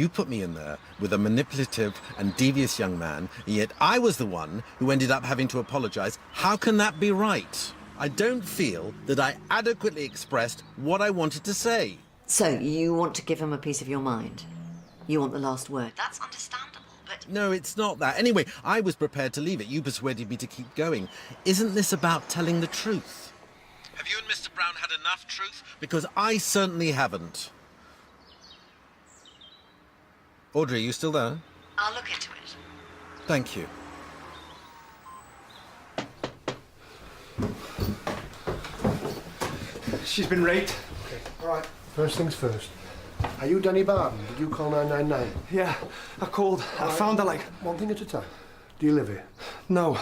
You put me in there with a manipulative and devious young man, yet I was the one who ended up having to apologize. How can that be right? I don't feel that I adequately expressed what I wanted to say. So, you want to give him a piece of your mind? You want the last word? That's understandable, but... No, it's not that. Anyway, I was prepared to leave it. You persuaded me to keep going. Isn't this about telling the truth? Have you and Mr. Brown had enough truth? Because I certainly haven't. Audrey, are you still there? I'll look into it. Thank you. She's been raped. Okay, all right. First things first. Are you Danny Barton? Did you call 999? Yeah, I called. I found her like... One thing at a time. Do you live here? No,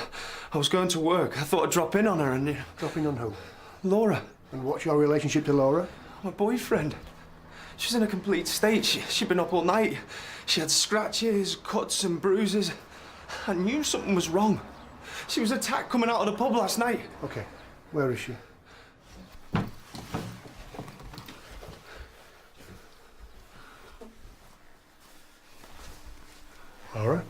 I was going to work. I thought I'd drop in on her and... Drop in on who? Laura. And what's your relationship to Laura? My boyfriend. She's in a complete state. She'd been up all night. She had scratches, cuts and bruises. I knew something was wrong. She was attacked coming out of the pub last night. Okay, where is she? Laura?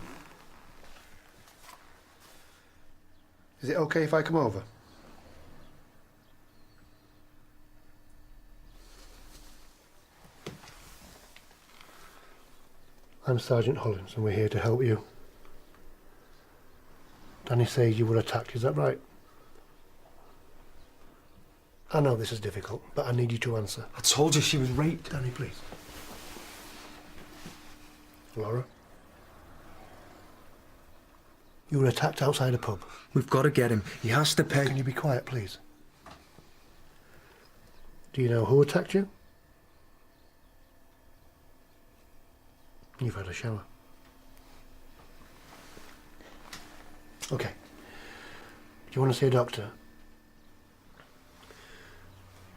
Is it okay if I come over? I'm Sergeant Hollins and we're here to help you. Danny says you were attacked, is that right? I know this is difficult, but I need you to answer. I told you she was raped. Danny, please. Laura? You were attacked outside a pub. We've got to get him. He has to pay. Can you be quiet, please? Do you know who attacked you? You've had a shower. Okay. Do you want to see a doctor?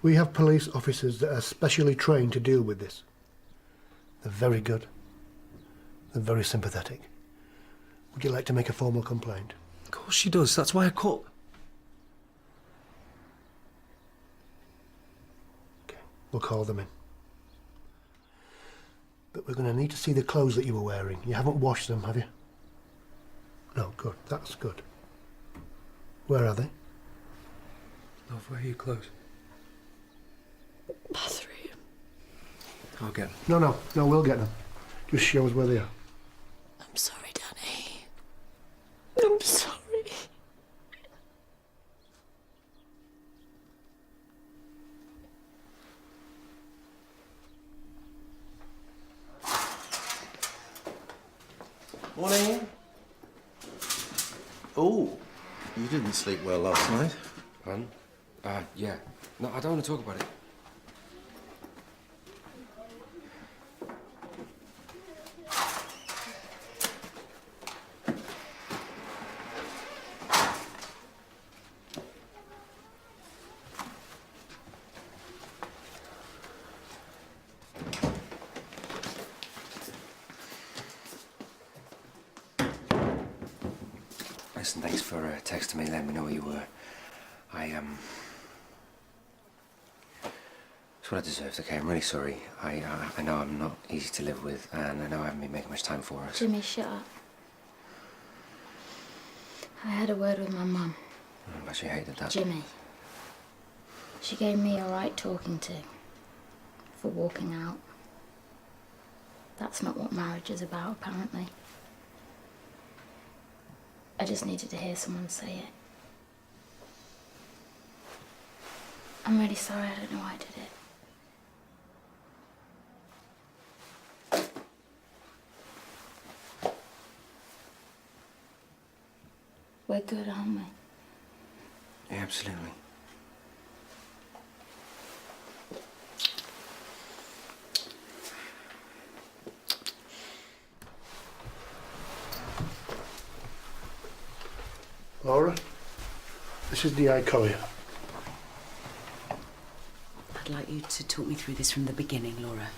We have police officers that are specially trained to deal with this. They're very good. They're very sympathetic. Would you like to make a formal complaint? Of course she does. That's why I called. Okay, we'll call them in. But we're going to need to see the clothes that you were wearing. You haven't washed them, have you? No, good. That's good. Where are they? Love, where are your clothes? Bathroom. I'll get them. No, we'll get them. Just show us where they are. I'm sorry, Danny. I'm sorry. Morning. Oh, you didn't sleep well last night. Pardon? Yeah. No, I don't want to talk about it. Listen, thanks for texting me, letting me know where you were. It's what I deserved, okay? I'm really sorry. I know I'm not easy to live with, and I know I haven't been making much time for us. Jimmy, shut up. I had a word with my mum. But she hated that. Jimmy. She gave me a right talking to for walking out. That's not what marriage is about, apparently. I just needed to hear someone say it. I'm really sorry, I don't know why I did it. We're good, aren't we? Yeah, absolutely. Laura, this is the Courier. I'd like you to talk me through this from the beginning, Laura.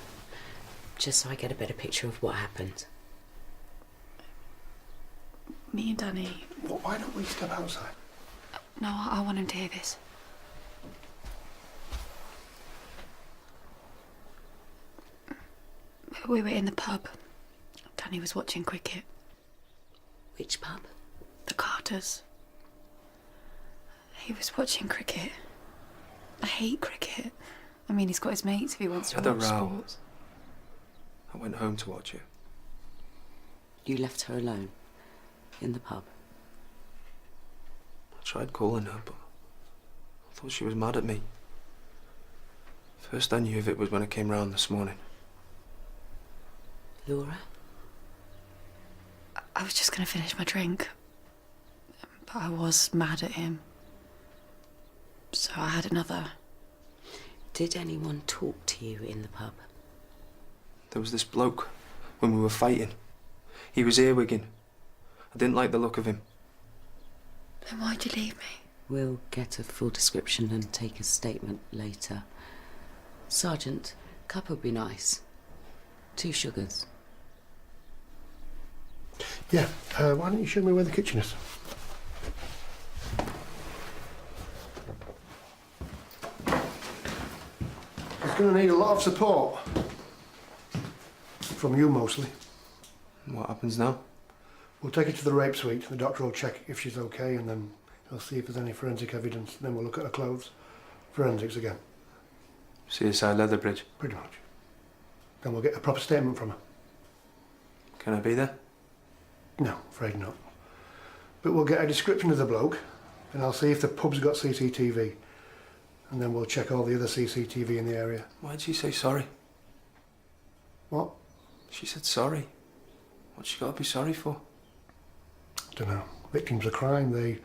Just so I get a better picture of what happened. Me and Danny... Well, why don't we step outside? No, I want him to hear this. We were in the pub. Danny was watching cricket. Which pub? The Carters. He was watching cricket. I hate cricket. I mean, he's got his mates if he wants to Had a watch row. sports. I went home to watch it. You left her alone in the pub. I tried calling her, but I thought she was mad at me. First I knew of it was when I came round this morning. Laura? I was just going to finish my drink. But I was mad at him. So I had another. Did anyone talk to you in the pub? There was this bloke when we were fighting. He was earwigging. I didn't like the look of him. Then why'd you leave me? We'll get a full description and take a statement later. Sergeant, cup would be nice. 2 sugars. Yeah, why don't you show me where the kitchen is? It's going to need a lot of support. From you, mostly. What happens now? We'll take her to the rape suite. The doctor will check if she's okay, and then he'll see if there's any forensic evidence. Then we'll look at her clothes. Forensics again. CSI Leatherbridge. Pretty much. Then we'll get a proper statement from her. Can I be there? No, afraid not. But we'll get a description of the bloke, and I'll see if the pub's got CCTV. And then we'll check all the other CCTV in the area. Why'd she say sorry? What? She said sorry. What's she got to be sorry for? Don't know. Victims of crime, they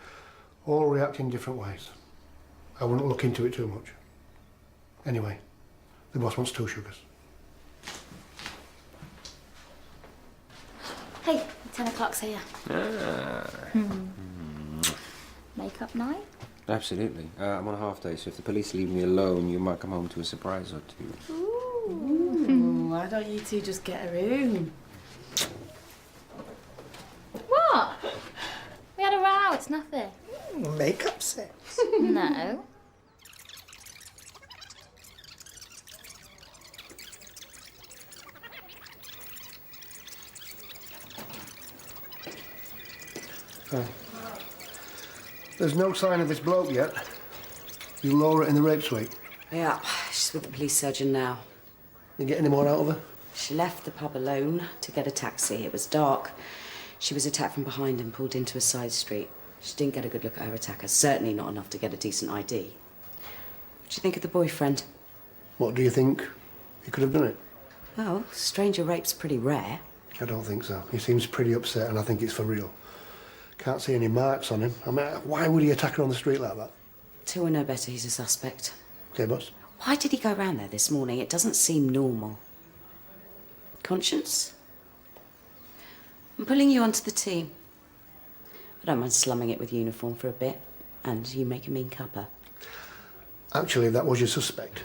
all react in different ways. I wouldn't look into it too much. Anyway, the boss wants 2 sugars. Hey, 10 o'clock's here. Makeup night? Absolutely. I'm on a half day, so if the police leave me alone, you might come home to a surprise or 2. Ooh, why don't you two just get a room? What? We had a row, it's nothing. Makeup sex. No. There's no sign of this bloke yet. You Laura in the rape suite. Yeah, she's with the police surgeon now. You get any more out of her? She left the pub alone to get a taxi. It was dark. She was attacked from behind and pulled into a side street. She didn't get a good look at her attacker. Certainly not enough to get a decent ID. What do you think of the boyfriend? What do you think? He could have done it? Well, stranger rape's pretty rare. I don't think so. He seems pretty upset, and I think it's for real. Can't see any marks on him. I mean, why would he attack her on the street like that? Till we know better, he's a suspect. Okay, boss. Why did he go round there this morning? It doesn't seem normal. Conscience? I'm pulling you onto the team. I don't mind slumming it with uniform for a bit. And you make a mean cuppa. Actually, that was your suspect.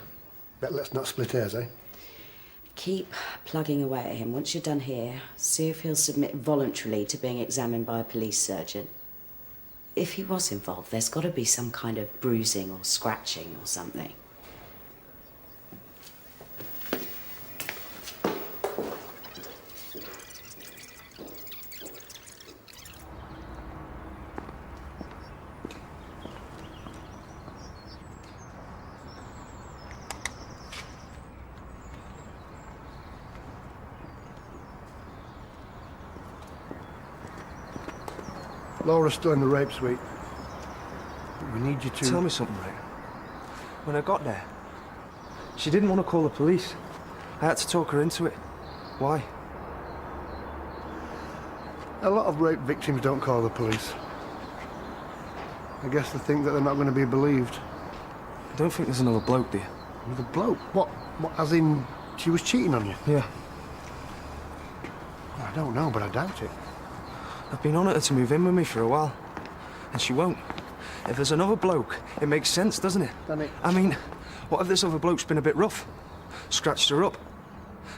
Bet let's not split hairs, eh? Keep plugging away at him. Once you're done here, see if he'll submit voluntarily to being examined by a police surgeon. If he was involved, there's got to be some kind of bruising or scratching or something. Laura's still in the rape suite. We need you to... Tell me something, Ray. When I got there, she didn't want to call the police. I had to talk her into it. Why? A lot of rape victims don't call the police. I guess they think that they're not going to be believed. I don't think there's another bloke, dear. The bloke? What? As in, she was cheating on you? Yeah. I don't know, but I doubt it. I've been on her to move in with me for a while, and she won't. If there's another bloke, it makes sense, doesn't it? Doesn't it? I mean, what if this other bloke's been a bit rough? Scratched her up.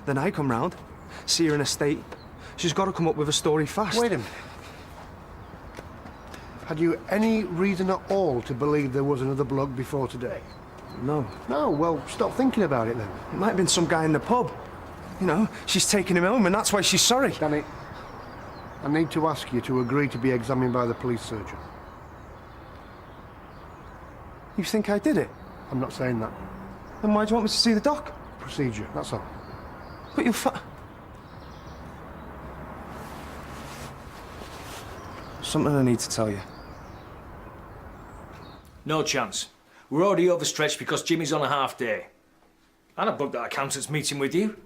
Then I come round, see her in a state. She's got to come up with a story fast. Wait a minute. Had you any reason at all to believe there was another bloke before today? No. No, well, stop thinking about it then. It might have been some guy in the pub. You know, she's taking him home and that's why she's sorry. Danny, I need to ask you to agree to be examined by the police surgeon. You think I did it? I'm not saying that. Then why do you want me to see the doc? Procedure, that's all. But you'll Something I need to tell you. No chance. We're already overstretched because Jimmy's on a half day. And I booked that accountant's meeting with you.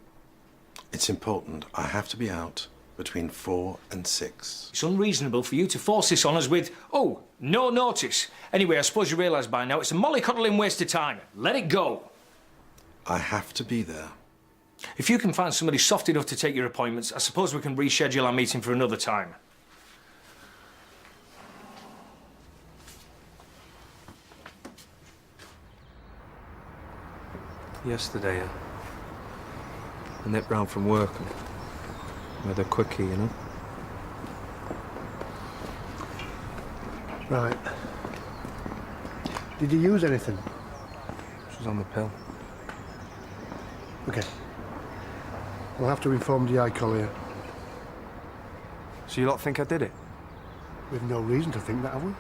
It's important. I have to be out between 4 and 6. It's unreasonable for you to force this on us with, oh, no notice. Anyway, I suppose you realise by now it's a mollycoddling waste of time. Let it go. I have to be there. If you can find somebody soft enough to take your appointments, I suppose we can reschedule our meeting for another time. Yesterday, I nipped round from work and with a quickie, you know? Right. Did you use anything? She's on the pill. Okay. We'll have to inform the Collier. So you lot think I did it? We've no reason to think that, have we?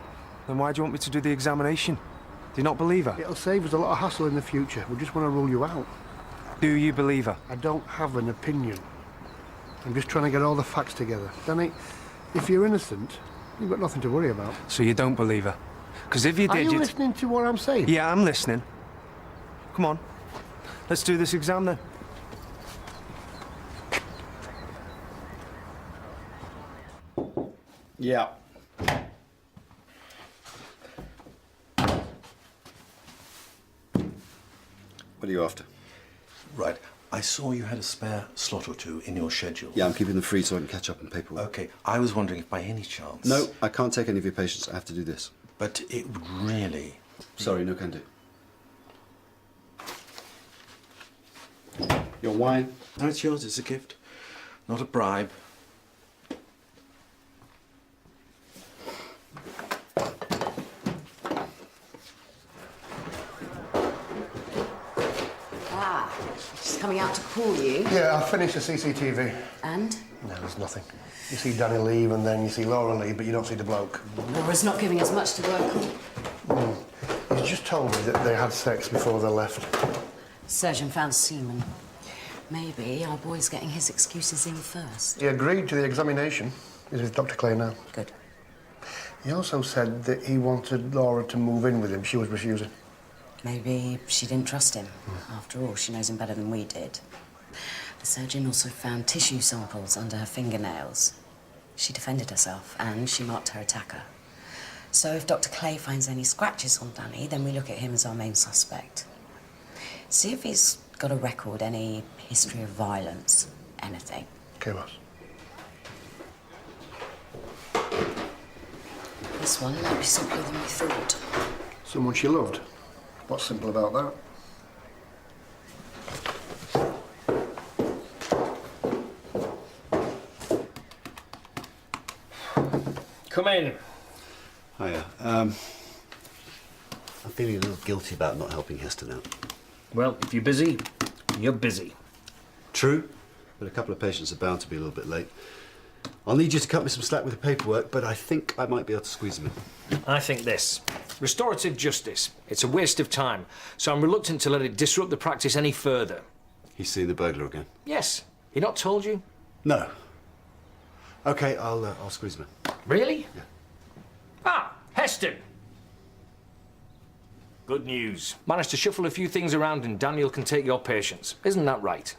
Then why do you want me to do the examination? Do you not believe her? It'll save us a lot of hassle in the future. We just want to rule you out. Do you believe her? I don't have an opinion. I'm just trying to get all the facts together. Danny, if you're innocent, you've got nothing to worry about. So you don't believe her? Because if you Are did, you listening to what I'm saying? Yeah, I'm listening. Come on. Let's do this exam then. Yeah. What are you after? Right. I saw you had a spare slot or two in your schedule. Yeah, I'm keeping them free so I can catch up on paperwork. Okay. I was wondering if by any chance... No, I can't take any of your patients. I have to do this. But it would really... Sorry, no can do. Your wine? No, it's yours. It's a gift. Not a bribe. She's coming out to call you. Yeah, I'll finish the CCTV. And? No, there's nothing. You see Danny leave and then you see Laura leave, but you don't see the bloke. Laura's not giving us much to work on. He's just told me that they had sex before they left. Surgeon found semen. Maybe our boy's getting his excuses in first. He agreed to the examination. He's with Dr. Clay now. Good. He also said that he wanted Laura to move in with him. She was refusing. Maybe she didn't trust him. After all, she knows him better than we did. The surgeon also found tissue samples under her fingernails. She defended herself, and she marked her attacker. So if Dr. Clay finds any scratches on Danny, then we look at him as our main suspect. See if he's got a record, any history of violence, anything. Okay, boss. This one might be simpler than we thought. Someone she loved. What's simple about that? Come in. Hiya. I'm feeling a little guilty about not helping Hester now. Well, if you're busy, you're busy. True, but a couple of patients are bound to be a little bit late. I'll need you to cut me some slack with the paperwork, but I think I might be able to squeeze them in. I think this. Restorative justice. It's a waste of time, so I'm reluctant to let it disrupt the practice any further. He's seen the burglar again? Yes. He not told you? No. Okay, I'll squeeze him in. Really? Yeah. Ah, Heston! Good news. Managed to shuffle a few things around and Daniel can take your patients. Isn't that right?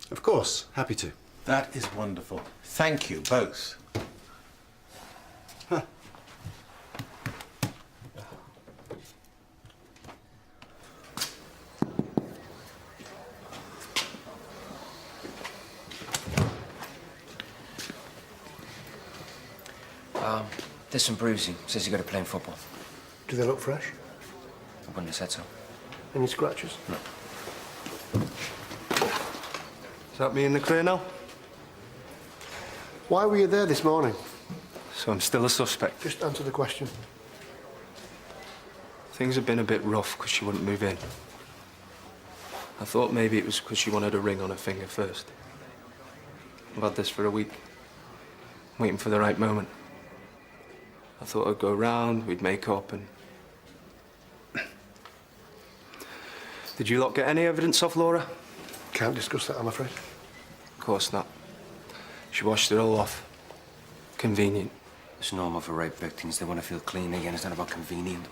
Of course. Happy to. That is wonderful. Thank you, both. Huh. There's some bruising. Says you got to play football. Do they look fresh? I wouldn't have said so. Any scratches? No. Is that me in the clear now? Why were you there this morning? So I'm still a suspect. Just answer the question. Things have been a bit rough because she wouldn't move in. I thought maybe it was because she wanted a ring on her finger first. I've had this for a week, waiting for the right moment. I thought I'd go round, we'd make up and... Did you lot get any evidence off Laura? Can't discuss that, I'm afraid. Of course not. She washed it all off. Convenient. It's normal for rape victims. They want to feel clean again. It's not about convenient.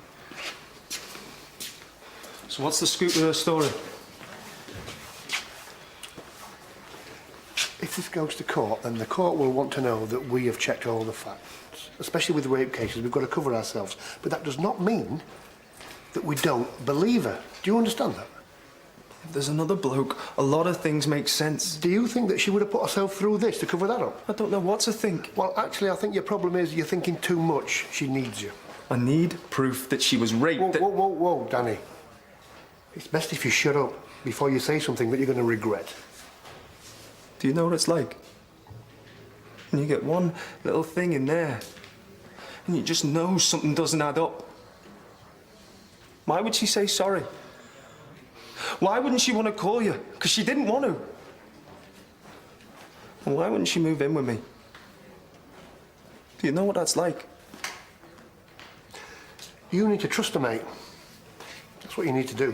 So what's the scoop with her story? If this goes to court, then the court will want to know that we have checked all the facts. Especially with rape cases, we've got to cover ourselves. But that does not mean that we don't believe her. Do you understand that? If there's another bloke, a lot of things make sense. Do you think that she would have put herself through this to cover that up? I don't know what to think. Well, actually, I think your problem is you're thinking too much. She needs you. I need proof that she was raped. Whoa, Danny. It's best if you shut up before you say something that you're going to regret. Do you know what it's like? And you get one little thing in there, and you just know something doesn't add up. Why would she say sorry? Why wouldn't she want to call you? Because she didn't want to. And why wouldn't she move in with me? Do you know what that's like? You need to trust her, mate. That's what you need to do.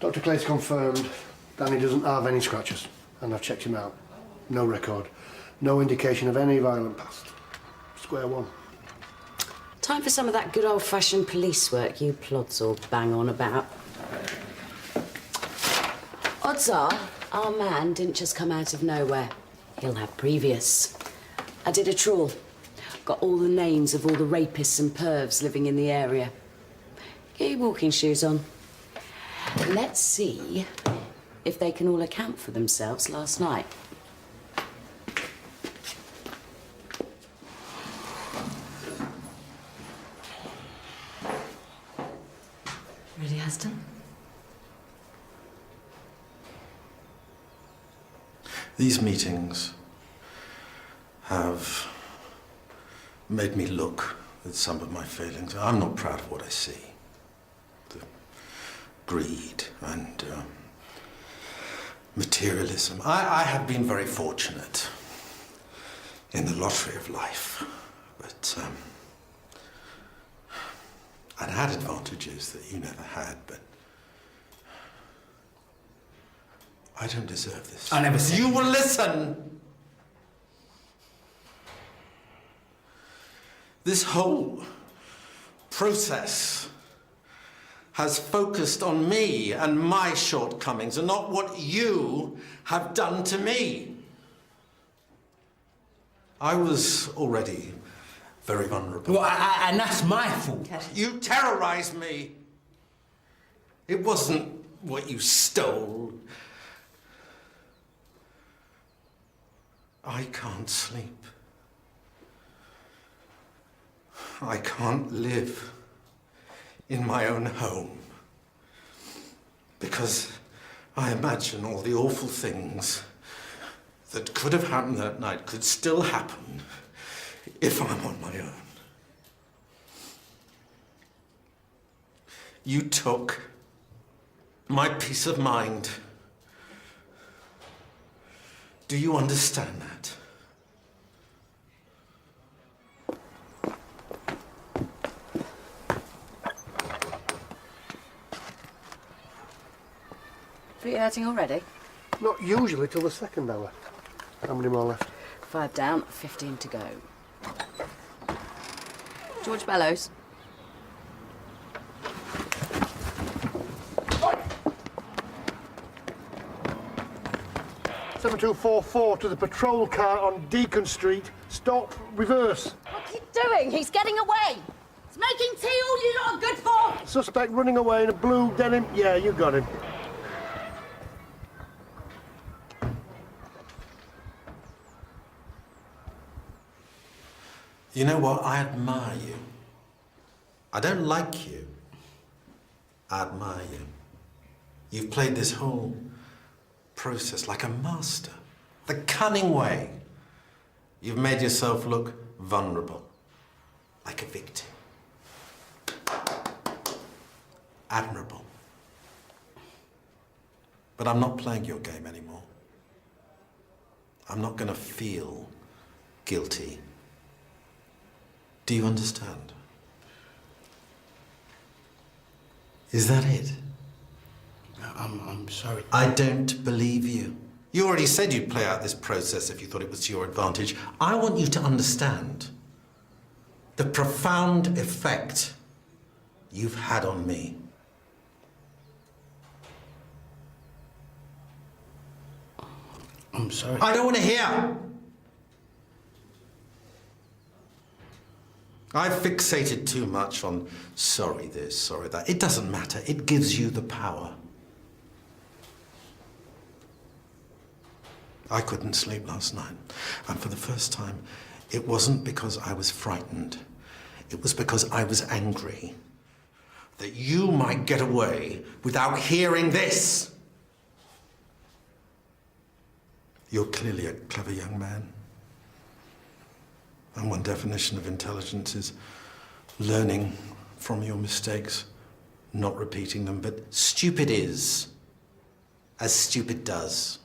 Dr. Clay's confirmed Danny doesn't have any scratches, and I've checked him out. No record. No indication of any violent past. Square one. Time for some of that good old-fashioned police work you plods all bang on about. Odds are, our man didn't just come out of nowhere. He'll have previous. I did a trawl. Got all the names of all the rapists and pervs living in the area. Get your walking shoes on. Let's see if they can all account for themselves last night. Ready, Aston? These meetings have made me look at some of my failings. I'm not proud of what I see. The greed and materialism. I have been very fortunate in the lottery of life, but I'd had advantages that you never had, but I don't deserve this. I never said... You will listen! This whole process has focused on me and my shortcomings and not what you have done to me. I was already very vulnerable. Well, and that's my fault. You terrorized me. It wasn't what you stole. I can't sleep. I can't live in my own home because I imagine all the awful things that could have happened that night could still happen if I'm on my own. You took my peace of mind. Do you understand that? Feet hurting already? Not usually till the second hour. How many more left? 5 down, 15 to go. George Bellows. Oi! 7244 to the patrol car on Deacon Street. Stop, reverse. What's he doing? He's getting away. He's making tea all you lot are good for. Suspect running away in a blue denim. Yeah, you got him. You know what? I admire you. I don't like you. I admire you. You've played this whole process like a master. The cunning way. You've made yourself look vulnerable. like a victim. Admirable. But I'm not playing your game anymore. I'm not going to feel guilty. Do you understand? Is that it? I'm sorry. I don't believe you. You already said you'd play out this process if you thought it was to your advantage. I want you to understand the profound effect you've had on me. I'm sorry. I don't want to hear. I've fixated too much on sorry this, sorry that. It doesn't matter. It gives you the power. I couldn't sleep last night. And for the first time, it wasn't because I was frightened. It was because I was angry that you might get away without hearing this. You're clearly a clever young man. And one definition of intelligence is learning from your mistakes, not repeating them. But stupid is as stupid does.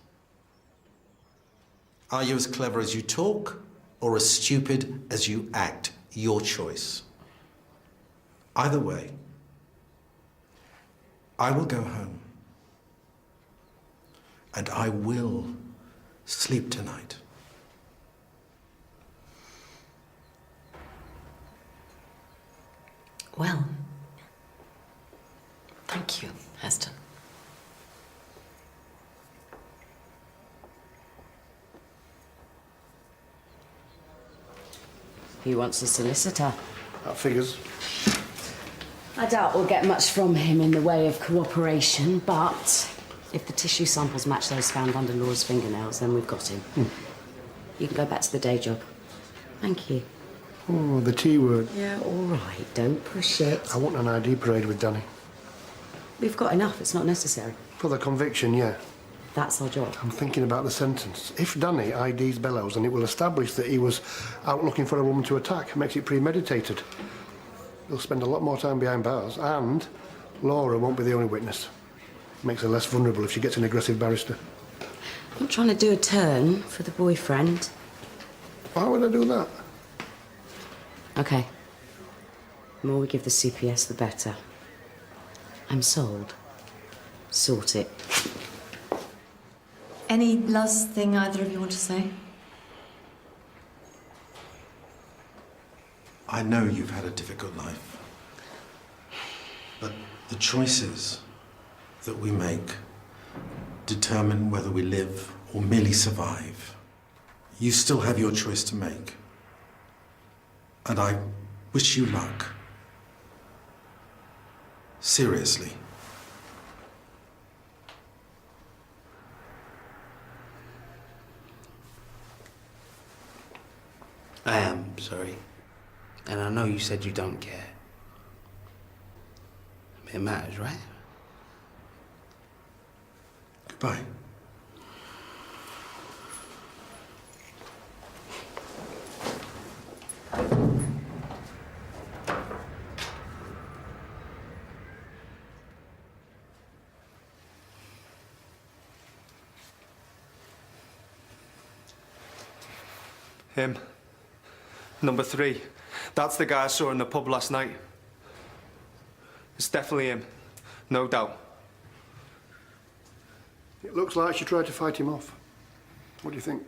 Are you as clever as you talk or as stupid as you act? Your choice. Either way, I will go home and I will sleep tonight. Well, thank you, Heston. He wants a solicitor. That figures. I doubt we'll get much from him in the way of cooperation, but if the tissue samples match those found under Laura's fingernails, then we've got him. You can go back to the day job. Thank you. Oh, the T word. Yeah, all right. Don't push it. I want an ID parade with Danny. We've got enough. It's not necessary. For the conviction, yeah. That's our job. I'm thinking about the sentence. If Danny IDs Bellows, and it will establish that he was out looking for a woman to attack, makes it premeditated. He'll spend a lot more time behind bars, and Laura won't be the only witness. Makes her less vulnerable if she gets an aggressive barrister. I'm trying to do a turn for the boyfriend. Why would I do that? OK. The more we give the CPS, the better. I'm sold. Sort it. Any last thing either of you want to say? I know you've had a difficult life, but the choices that we make determine whether we live or merely survive. You still have your choice to make, and I wish you luck. Seriously. I am sorry. And I know you said you don't care. It matters, right? Goodbye. Him. Number 3. That's the guy I saw in the pub last night. It's definitely him. No doubt. It looks like she tried to fight him off. What do you think?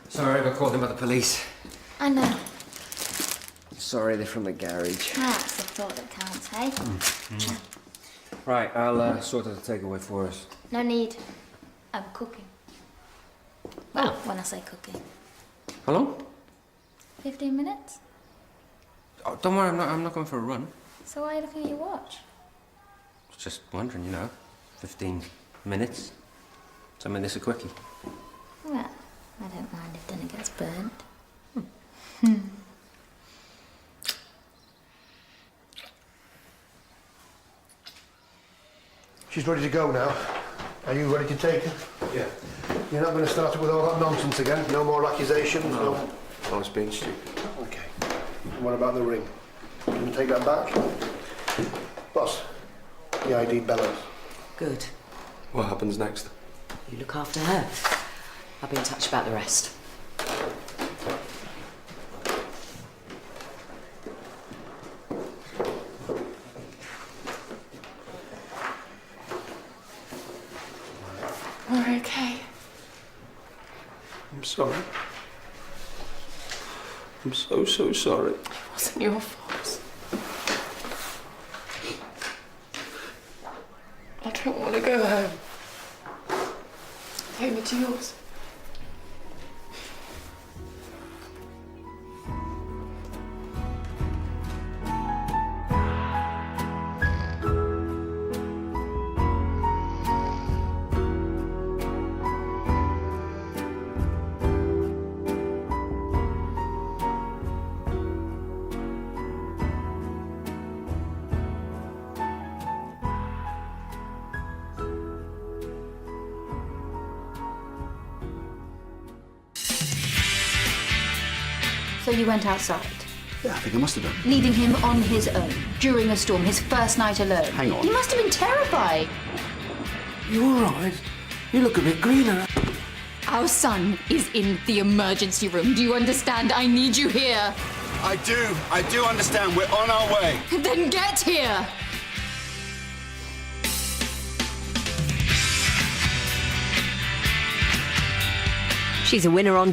Sorry, I got called in by the police. I know. Sorry, they're from the garage. That's the thought that counts, hey? Right, I'll sort out the takeaway for us. No need. I'm cooking. Well, when I say cooking. How long? 15 minutes? Oh, don't worry, I'm not going for a run. So why are you looking at your watch? Just wondering, 15 minutes. Something this a quickie. Well, I don't mind if dinner gets burnt. She's ready to go now. Are you ready to take her? Yeah. You're not going to start it with all that nonsense again? No more accusations? No. I was being stupid. Okay. And what about the ring? You going to take that back? Boss, the ID bellows. Good. What happens next? You look after her. I'll be in touch about the rest. We're okay. I'm sorry. I'm so sorry. It wasn't your fault. I don't want to go home. Take me to yours. So you went outside, Yeah, I think I must have done. leaving him on his own during a storm, his first night alone. Hang on. He must have been terrified. You all right? You look a bit greener. Our son is in the emergency room. Do you understand? I need you here. I do understand. We're on our way. Then get here. She's a winner on